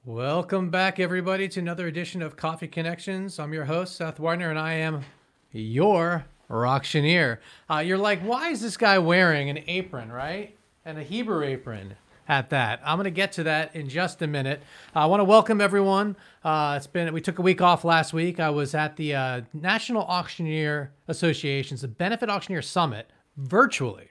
Welcome back, everybody, to another edition of Coffee Connections. I'm your host, Seth Widener, and I am your Rocktioneer. You're like, why is this guy wearing an apron, right? And a Hebrew apron at that. I'm going to get to that in just a minute. I want to welcome everyone. We took a week off last week. I was at the National Auctioneer Association's the Benefit Auctioneer Summit virtually.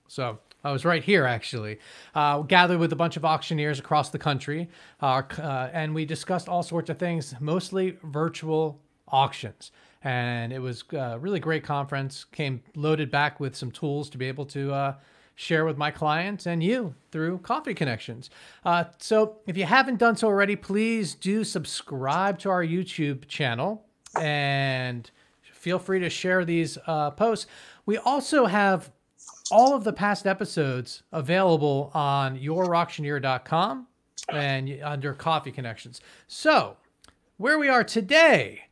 So I was right here, actually, gathered with a bunch of auctioneers across the country, and we discussed all sorts of things, mostly virtual auctions. And it was a really great conference, came loaded back with some tools to be able to share with my clients and you through Coffee Connections. So if you haven't done so already, please do subscribe to our YouTube channel and feel free to share these posts. We also have all of the past episodes available on yourrocktioneer.com and under Coffee Connections. So where we are today,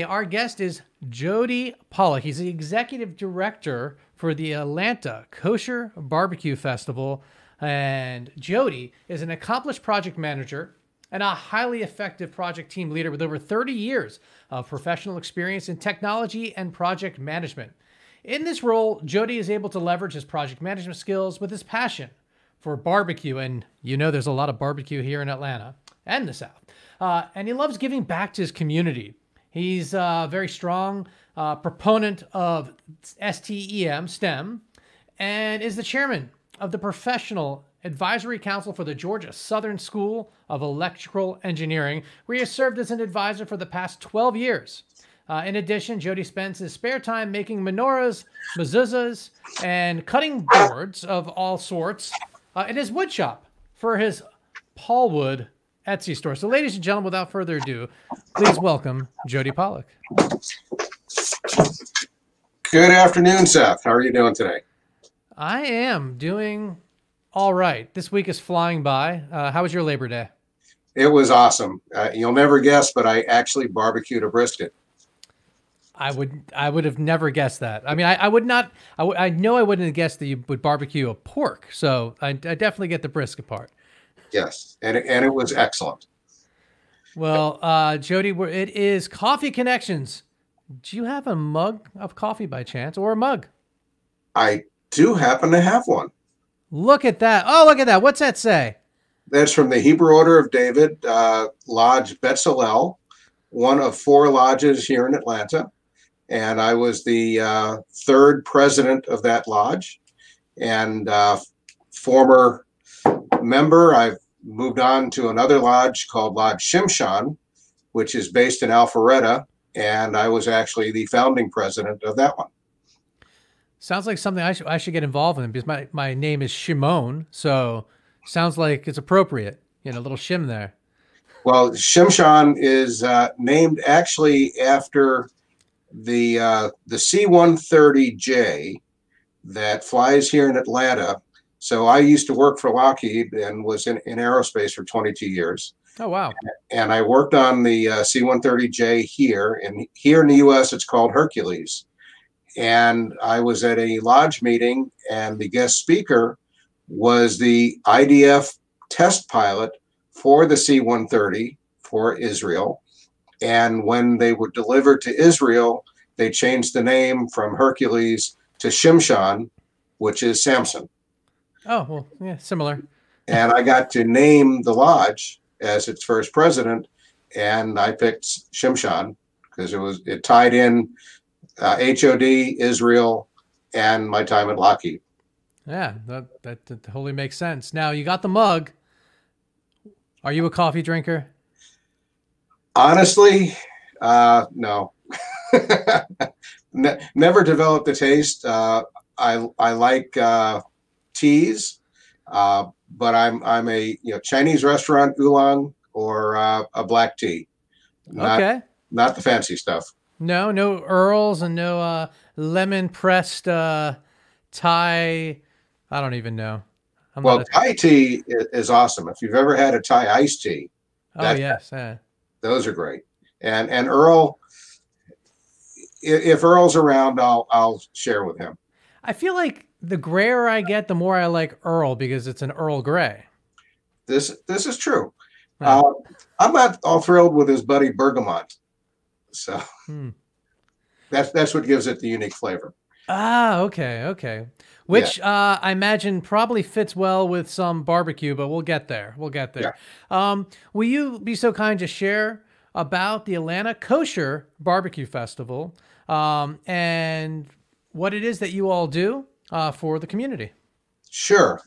our guest is Jody Pollack. He's the executive director for the Atlanta Kosher BBQ Festival. And Jody is an accomplished project manager and a highly effective project team leader with over 30 years of professional experience in technology and project management. In this role, Jody is able to leverage his project management skills with his passion for barbecue. And you know there's a lot of barbecue here in Atlanta and the South. And he loves giving back to his community. He's a very strong proponent of STEM, and is the chairman of the Professional Advisory Council for the Georgia Southern School of Electrical Engineering, where he has served as an advisor for the past 12 years. In addition, Jody spends his spare time making menorahs, mezuzahs, and cutting boards of all sorts in his wood shop for his Paulwood Etsy store. So ladies and gentlemen, without further ado, please welcome Jody Pollack. Good afternoon, Seth. How are you doing today? I am doing all right. This week is flying by. How was your Labor Day? It was awesome. You'll never guess, but I actually barbecued a brisket. I would have never guessed that. I mean, I would not. I know I wouldn't have guessed that you would barbecue a pork. So I definitely get the brisket part. Yes, and it was excellent. Well, Jody, it is Coffee Connections. Do you have a mug of coffee by chance, or a mug? I do happen to have one. Look at that! Oh, look at that! What's that say? That's from the Hebrew Order of David, Lodge Betzalel, one of 4 lodges here in Atlanta. And I was the third president of that lodge and former member. I've moved on to another lodge called Lodge Shimshon, which is based in Alpharetta, and I was actually the founding president of that one. Sounds like something I should get involved in because my name is Shimon, so sounds like it's appropriate. You know, a little shim there. Well, Shimshon is named actually after the C-130J that flies here in Atlanta. So I used to work for Lockheed and was in aerospace for 22 years. Oh, wow. And I worked on the C-130J here. And here in the U.S., it's called Hercules. And I was at a lodge meeting, and the guest speaker was the IDF test pilot for the C-130 for Israel. And when they were delivered to Israel, they changed the name from Hercules to Shimshon, which is Samson. Oh, well, yeah, similar. And I got to name the lodge as its first president, and I picked Shimshon because it tied in HOD, Israel, and my time at Lockheed. Yeah, that totally makes sense. Now, you got the mug. Are you a coffee drinker? Honestly, no. Never developed the taste. I like teas, but I'm a Chinese restaurant oolong or a black tea. Okay. Not the fancy stuff. No Earls and no lemon pressed Thai. I don't even know. Well, Thai tea is awesome. If you've ever had a Thai iced tea. Oh, yes. Yeah. Those are great. And Earl, if Earl's around, I'll share with him. I feel like the grayer I get, the more I like Earl because it's an Earl Grey. This is true. Yeah. I'm not all thrilled with his buddy bergamot. So Hmm. that's what gives it the unique flavor. Ah, okay, okay. Yeah, Which I imagine probably fits well with some barbecue, but we'll get there. We'll get yeah. there. Will you be so kind to share about the Atlanta Kosher BBQ Festival and what it is that you all do for the community? Sure.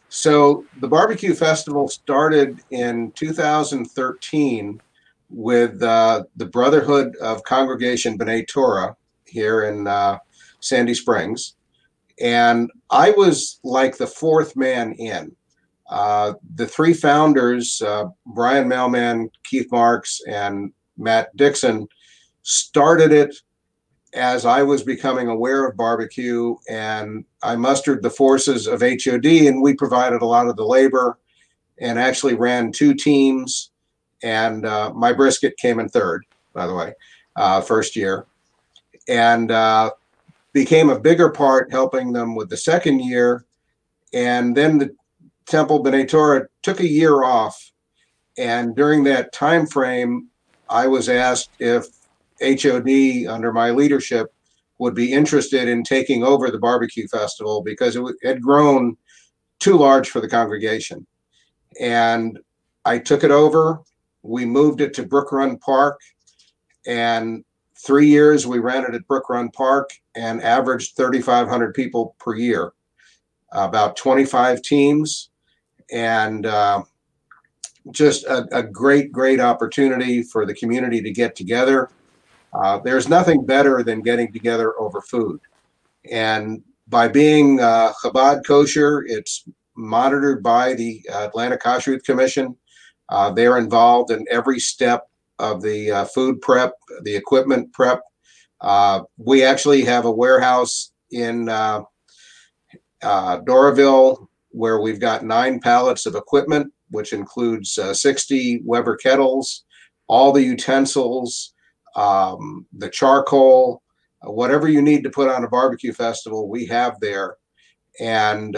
So the barbecue festival started in 2013 with the Brotherhood of Congregation B'nai Torah here in Sandy Springs. And I was like the fourth man in. The three founders, Brian Mailman, Keith Marks, and Matt Dixon, started it as I was becoming aware of barbecue, and I mustered the forces of HOD, and we provided a lot of the labor and actually ran two teams. And my brisket came in third, by the way, first year, and became a bigger part helping them with the second year. And then the Temple B'nai Torah took a year off. And during that time frame, I was asked if HOD under my leadership would be interested in taking over the barbecue festival because it had grown too large for the congregation. And I took it over. We moved it to Brook Run Park, and 3 years we ran it at Brook Run Park and averaged 3,500 people per year, about 25 teams, and just a great opportunity for the community to get together. There's nothing better than getting together over food. And by being Chabad kosher, it's monitored by the Atlanta Kosher Commission. They're involved in every step of the food prep, the equipment prep. We actually have a warehouse in Doraville where we've got 9 pallets of equipment, which includes 60 Weber kettles, all the utensils, the charcoal, whatever you need to put on a barbecue festival, we have there. And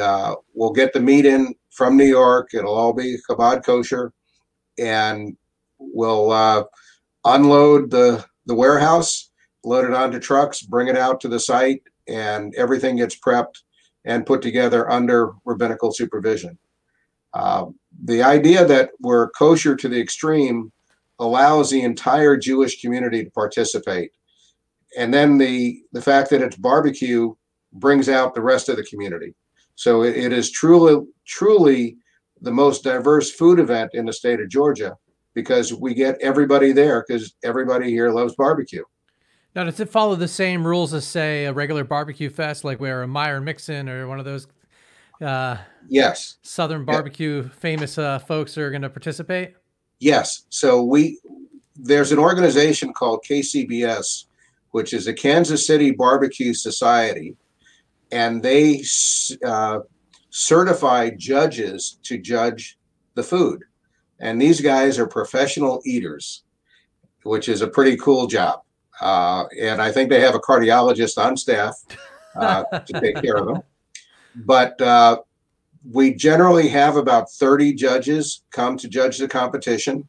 we'll get the meat in from New York. It'll all be Chabad kosher. And we'll unload the warehouse, load it onto trucks, bring it out to the site, and everything gets prepped and put together under rabbinical supervision. The idea that we're kosher to the extreme allows the entire Jewish community to participate. And then the fact that it's barbecue brings out the rest of the community. So it is truly the most diverse food event in the state of Georgia because we get everybody there because everybody here loves barbecue. Now, does it follow the same rules as, say, a regular barbecue fest, like where a Meyer Mixon or one of those Yes. Southern barbecue famous folks are going to participate? Yes. So there's an organization called KCBS, which is a Kansas City Barbecue Society, and they certify judges to judge the food. And these guys are professional eaters, which is a pretty cool job. And I think they have a cardiologist on staff to take care of them. But we generally have about 30 judges come to judge the competition,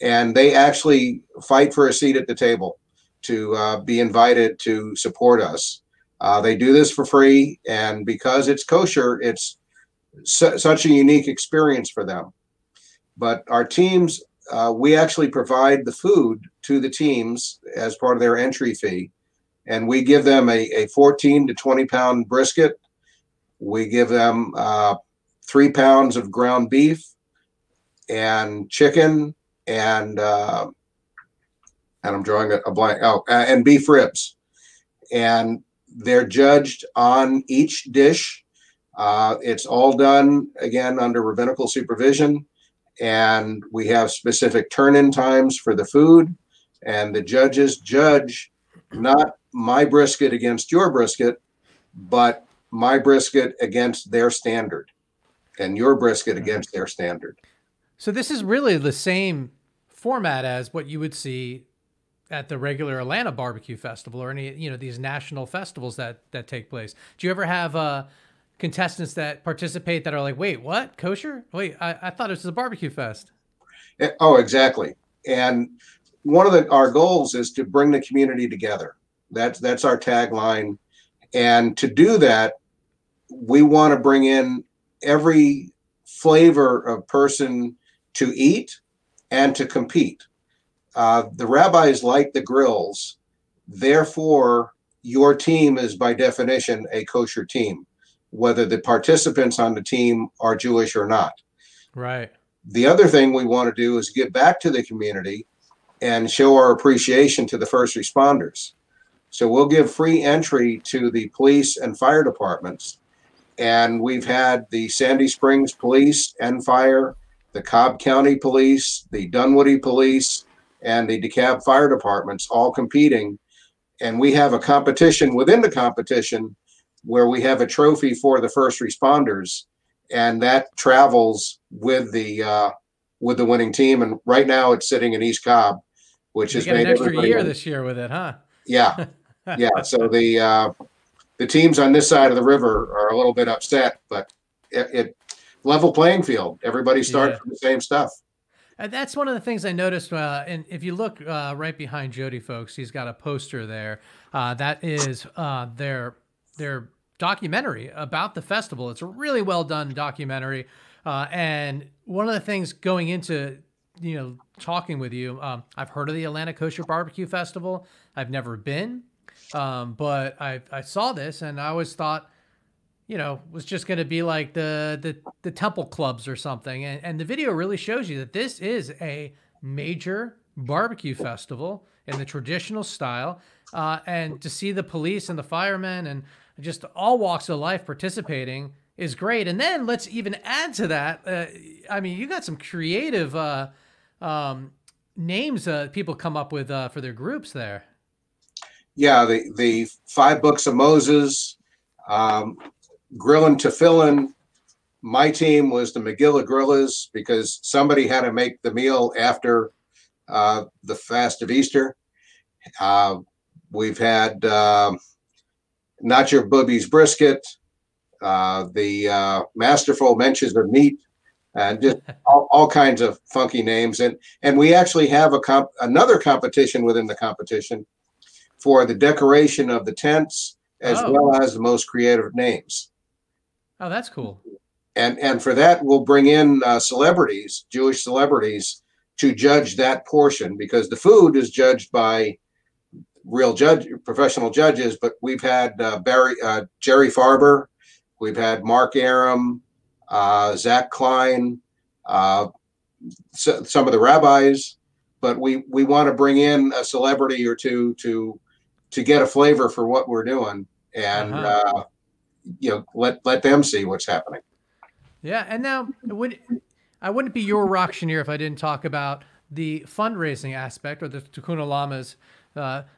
and they actually fight for a seat at the table to be invited to support us. They do this for free, and because it's kosher, it's such a unique experience for them. But our teams, we actually provide the food to the teams as part of their entry fee, and we give them a 14 to 20 pound brisket. We give them 3 pounds of ground beef and chicken and I'm drawing a blank. Oh, and beef ribs, and they're judged on each dish. It's all done again under rabbinical supervision, and we have specific turn-in times for the food. And the judges judge not my brisket against your brisket, but my brisket against their standard, and your brisket against their standard. So this is really the same format as what you would see at the regular Atlanta Barbecue Festival or any, these national festivals that take place. Do you ever have contestants that participate that are like, wait, what? Kosher? Wait, I thought it was a barbecue fest. Oh, exactly. And one of our goals is to bring the community together. That's our tagline. And to do that, we want to bring in every flavor of person to eat and to compete. The rabbis like the grills, therefore, your team is by definition a kosher team, whether the participants on the team are Jewish or not. Right. The other thing we want to do is give back to the community and show our appreciation to the first responders. So we'll give free entry to the police and fire departments. And we've had the Sandy Springs Police and Fire, the Cobb County Police, the Dunwoody Police, and the DeKalb Fire Departments all competing. And we have a competition within the competition where we have a trophy for the first responders, and that travels with the winning team. And right now it's sitting in East Cobb, which has made an extra year else. This year with it, huh? Yeah, yeah. So the teams on this side of the river are a little bit upset, but it level playing field. Everybody starts from the same stuff. That's one of the things I noticed. And if you look right behind Jody, folks, he's got a poster there. That is their documentary about the festival. It's a really well done documentary. And one of the things going into, talking with you, I've heard of the Atlanta Kosher BBQ Festival. I've never been, but I saw this and I always thought, was just going to be like the temple clubs or something. And the video really shows you that this is a major barbecue festival in the traditional style. And to see the police and the firemen and just all walks of life participating is great. And then let's even add to that. You got some creative names people come up with for their groups there. Yeah, the 5 Books of Moses, Grillin' Tefillin. My team was the Megillah Grillers because somebody had to make the meal after the fast of Easter. We've had Not Your Boobies Brisket, the Masterful Mentions of Meat, and just all kinds of funky names. And we actually have another competition within the competition for the decoration of the tents as well as the most creative names. Oh, that's cool. And for that, we'll bring in celebrities, Jewish celebrities, to judge that portion because the food is judged by real professional judges. But we've had Jerry Farber, we've had Mark Aram, Zach Klein, some of the rabbis. But we want to bring in a celebrity or two to get a flavor for what we're doing and let them see what's happening. Yeah, and now I wouldn't be your Rocktioneer if I didn't talk about the fundraising aspect, or the Tikkun Olamas,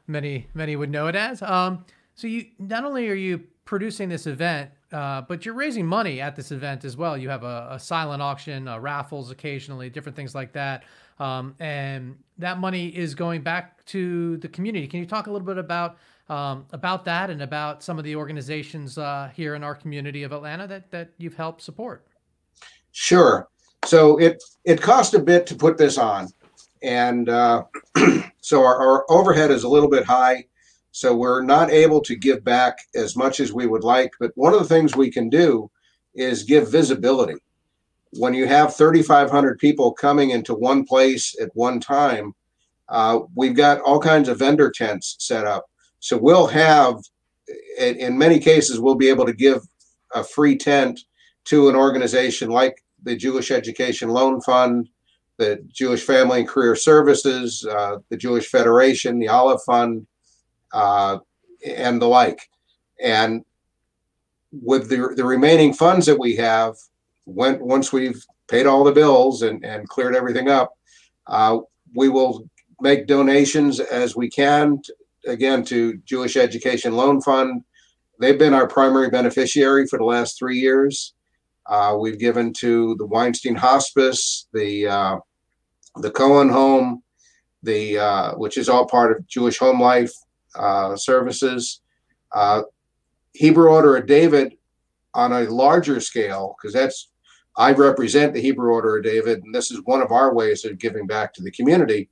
many would know it as. So you not only are you producing this event, but you're raising money at this event as well. You have a silent auction, raffles occasionally, different things like that, and that money is going back to the community. Can you talk a little bit about that and about some of the organizations here in our community of Atlanta that you've helped support? Sure. So it cost a bit to put this on, and so our overhead is a little bit high. So we're not able to give back as much as we would like. But one of the things we can do is give visibility. When you have 3,500 people coming into one place at one time, we've got all kinds of vendor tents set up. So we'll have, in many cases, we'll be able to give a free tent to an organization like the Jewish Education Loan Fund, the Jewish Family and Career Services, the Jewish Federation, the Olive Fund, and the like. And with the remaining funds that we have, once we've paid all the bills and cleared everything up, we will make donations as we can, again, to Jewish Education Loan Fund. They've been our primary beneficiary for the last 3 years. We've given to the Weinstein Hospice, the Cohen Home, which is all part of Jewish Home Life Services, Hebrew Order of David on a larger scale, because that's I represent the Hebrew Order of David, and this is one of our ways of giving back to the community.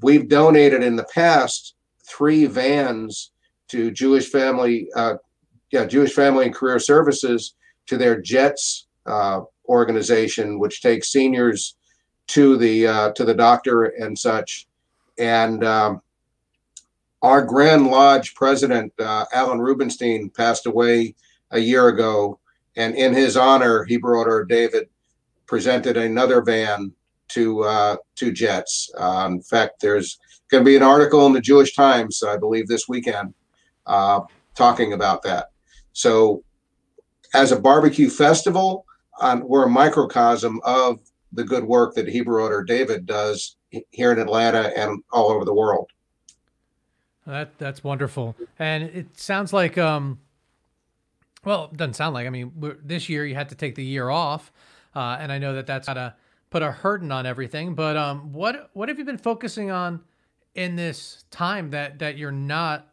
We've donated in the past 3 vans to Jewish Family and Career Services to their JETS organization, which takes seniors to the doctor and such. And our Grand Lodge president, Alan Rubenstein, passed away a year ago, and in his honor, Hebrew Order of David presented another van to JETS. In fact, there's going to be an article in the Jewish Times, I believe, this weekend, talking about that. So, as a barbecue festival, we're a microcosm of the good work that Hebrew Order of David does here in Atlanta and all over the world. That's wonderful, and it sounds like well, it doesn't sound like. I mean, this year you had to take the year off, and I know that that's gotta put a hurting on everything. But what have you been focusing on in this time that you're not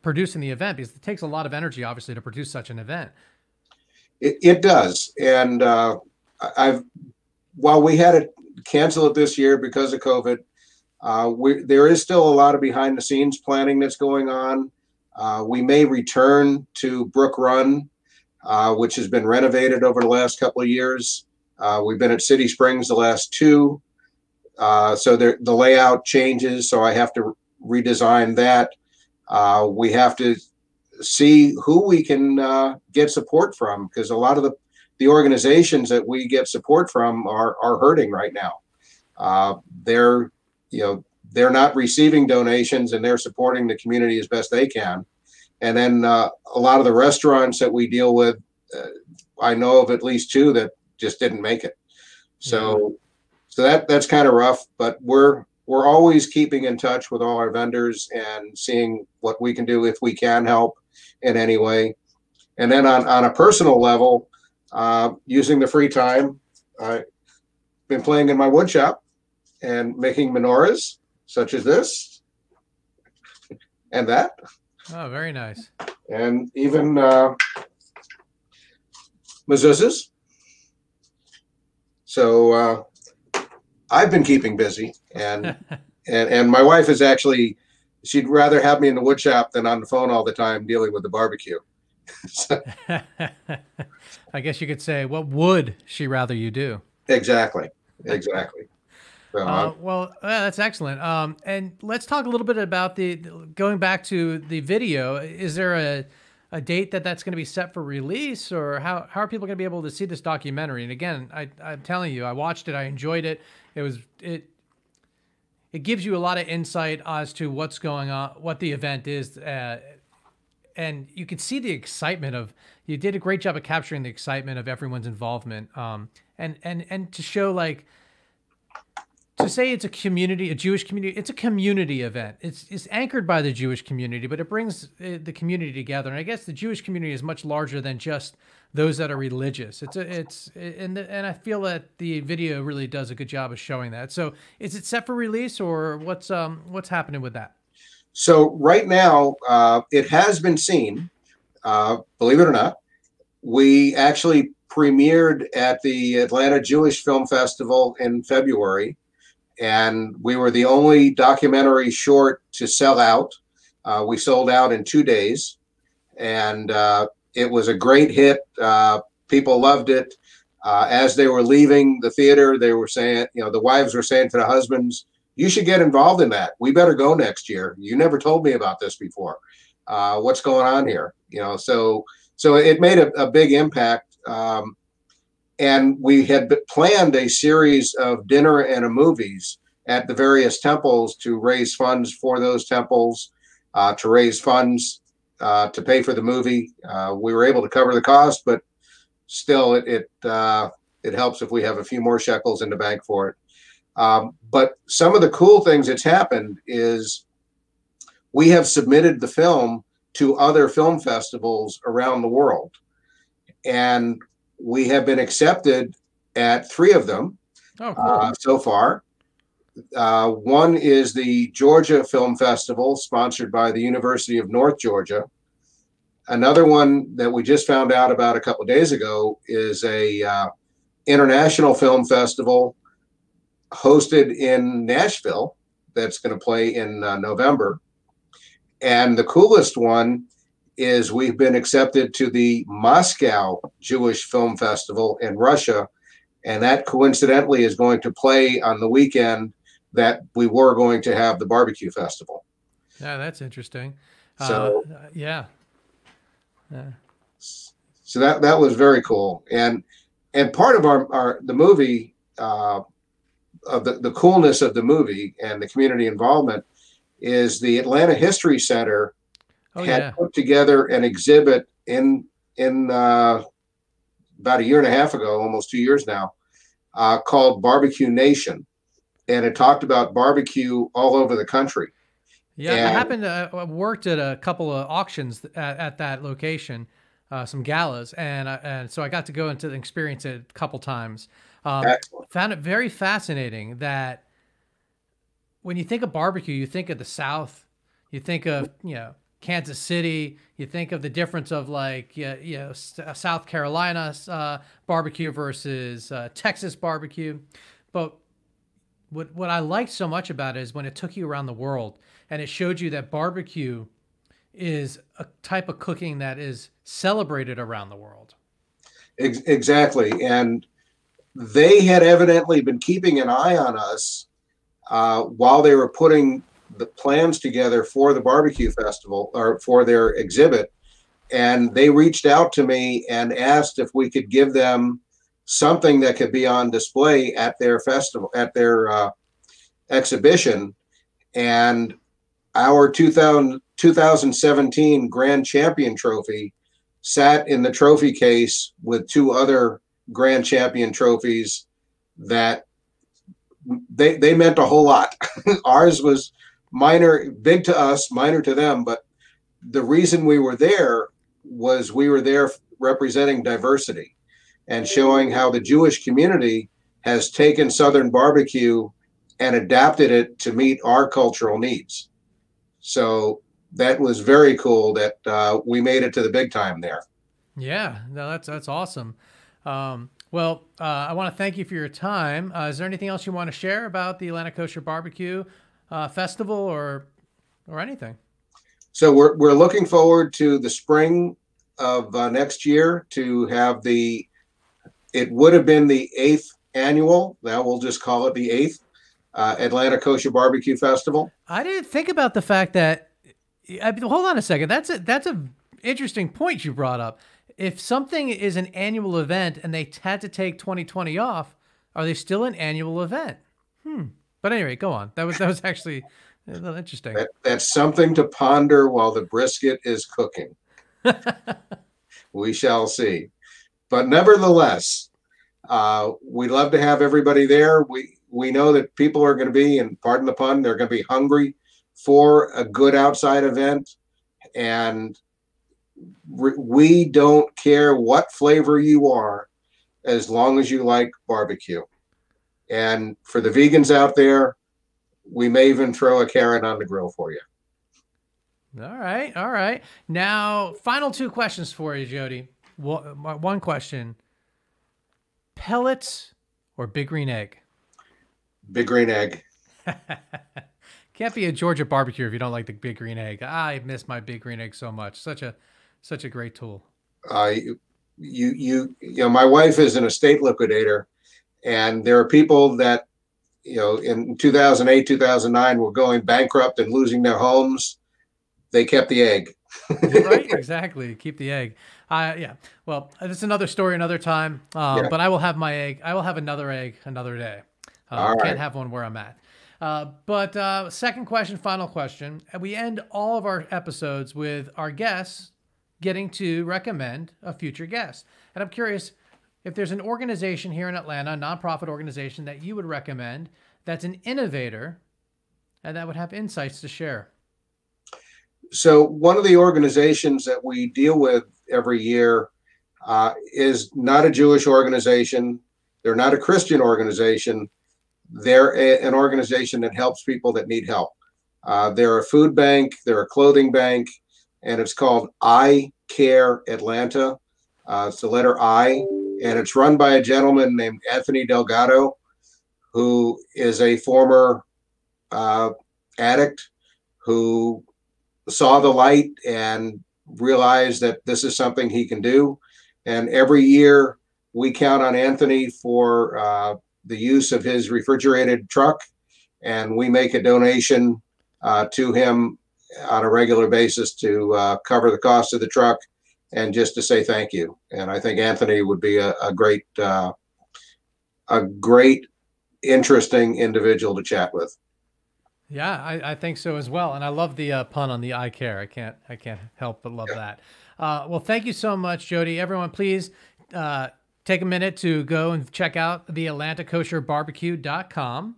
producing the event? Because it takes a lot of energy, obviously, to produce such an event. It does, and while we had to cancel it this year because of COVID, there is still a lot of behind the scenes planning that's going on. We may return to Brook Run, which has been renovated over the last couple of years. We've been at City Springs the last 2. So the layout changes, so I have to redesign that. We have to see who we can get support from, because a lot of the organizations that we get support from are hurting right now. They're not receiving donations, and they're supporting the community as best they can. And then a lot of the restaurants that we deal with, I know of at least 2 that just didn't make it. So that's kind of rough, but we're always keeping in touch with all our vendors and seeing what we can do if we can help in any way. And then on a personal level, using the free time, I've been playing in my wood shop and making menorahs, such as this and that. Oh, very nice. And even mezuzahs. So I've been keeping busy, and and my wife is actually, she'd rather have me in the wood shop than on the phone all the time dealing with the barbecue. I guess you could say, what would she rather you do? Exactly. So, well, that's excellent. And let's talk a little bit about going back to the video. Is there a date that's going to be set for release, or how are people going to be able to see this documentary? And again, I'm telling you, I watched it. I enjoyed it. It gives you a lot of insight as to what's going on, what the event is. And you can see the excitement you did a great job of capturing the excitement of everyone's involvement. And to show, to say it's a Jewish community, it's a community event. It's anchored by the Jewish community, but it brings the community together. And I guess the Jewish community is much larger than just those that are religious. And I feel that the video really does a good job of showing that. So is it set for release, or what's happening with that? So right now, it has been seen, believe it or not. We actually premiered at the Atlanta Jewish Film Festival in February, and we were the only documentary short to sell out. We sold out in 2 days, and it was a great hit. People loved it. As they were leaving the theater, they were saying, the wives were saying to the husbands, "You should get involved in that. We better go next year. You never told me about this before. What's going on here?" So it made a big impact. And we had planned a series of dinner and movies at the various temples to raise funds for those temples, to raise funds to pay for the movie. We were able to cover the cost, but still, it helps if we have a few more shekels in the bank for it. But some of the cool things that's happened is we have submitted the film to other film festivals around the world, and we have been accepted at 3 of them. Oh, cool. So far. One is the Georgia Film Festival, sponsored by the University of North Georgia. Another one that we just found out about a couple of days ago is a international film festival hosted in Nashville that's going to play in November. And the coolest one is we've been accepted to the Moscow Jewish Film Festival in Russia. And that coincidentally is going to play on the weekend that we were going to have the barbecue festival. Yeah, that's interesting. So yeah. Yeah. So that was very cool. And part of our the movie, of the coolness of the movie and the community involvement is the Atlanta History Center had put together an exhibit in about a year and a half ago, almost 2 years now, called Barbecue Nation. And it talked about barbecue all over the country. Yeah, I happened to worked at a couple of auctions at that location, some galas, and so I got to go into the experience it a couple times. Found it very fascinating that when you think of barbecue, you think of the South, you think of, Kansas City, you think of the difference of like, South Carolina's barbecue versus Texas barbecue. But what I liked so much about it is when it took you around the world and it showed you that barbecue is a type of cooking that is celebrated around the world. Exactly. And they had evidently been keeping an eye on us while they were putting the plans together for the barbecue festival or for their exhibit. And they reached out to me and asked if we could give them something that could be on display at their festival, at their exhibition. And our 2017 Grand Champion trophy sat in the trophy case with two other Grand Champion trophies that they meant a whole lot. Ours was minor, big to us, minor to them. But the reason we were there was we were there representing diversity and showing how the Jewish community has taken Southern barbecue and adapted it to meet our cultural needs. So that was very cool that we made it to the big time there. Yeah, no, that's awesome. Well, I want to thank you for your time. Is there anything else you want to share about the Atlanta Kosher BBQ Festival or anything? So we're looking forward to the spring of next year to have it would have been the 8th annual. Now we'll just call it the 8th Atlanta Kosher BBQ Festival. I didn't think about the fact that. Hold on a second. That's a interesting point you brought up. If something is an annual event and they had to take 2020 off, are they still an annual event? But anyway, go on. That was actually a little interesting. That's something to ponder while the brisket is cooking. We shall see. But nevertheless, we'd love to have everybody there. We know that people are going to be, and pardon the pun, they're going to be hungry for a good outside event. And we don't care what flavor you are, as long as you like barbecue. And for the vegans out there, we may even throw a carrot on the grill for you. All right. Now, final two questions for you, Jody. One question: pellets or big green egg? Big green egg. Can't be a Georgia barbecue if you don't like the big green egg. I miss my big green egg so much. Such a great tool. My wife is an estate liquidator, and there are people that, in 2008, 2009 were going bankrupt and losing their homes. They kept the egg. Right, exactly. Keep the egg. Yeah. Well, it's another story, another time. But I will have my egg. I will have another egg another day. Can't have one where I'm at. But second question, final question. We end all of our episodes with our guests getting to recommend a future guest. And I'm curious if there's an organization here in Atlanta, a nonprofit organization that you would recommend that's an innovator and that would have insights to share. So one of the organizations that we deal with every year is not a Jewish organization. They're not a Christian organization. They're an organization that helps people that need help. They're a food bank, they're a clothing bank, and it's called I Care Atlanta. It's the letter I, and it's run by a gentleman named Anthony Delgado, who is a former addict who saw the light and realized that this is something he can do. And every year we count on Anthony for the use of his refrigerated truck, and we make a donation to him on a regular basis to cover the cost of the truck and just to say thank you. And I think Anthony would be a great, interesting individual to chat with. Yeah, I think so as well. And I love the pun on the I care. I can't help but love that. Well, thank you so much, Jody. Everyone, please take a minute to go and check out the Atlanta Kosher BBQ.com.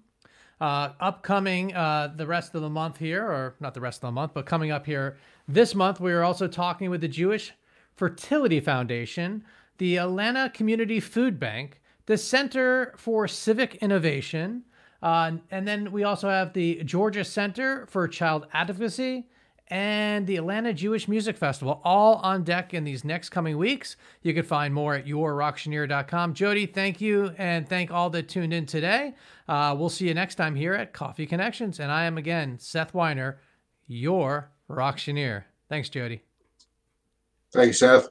Upcoming the rest of the month here, or not the rest of the month, but coming up here this month, we are also talking with the Jewish Fertility Foundation, the Atlanta Community Food Bank, the Center for Civic Innovation, and then we also have the Georgia Center for Child Advocacy and the Atlanta Jewish Music Festival, all on deck in these next coming weeks. You can find more at yourrocktioneer.com. Jody, thank you, and thank all that tuned in today. We'll see you next time here at Coffee Connections. And I am, again, Seth Weiner, your Rocktioneer. Thanks, Jody. Thanks, Seth.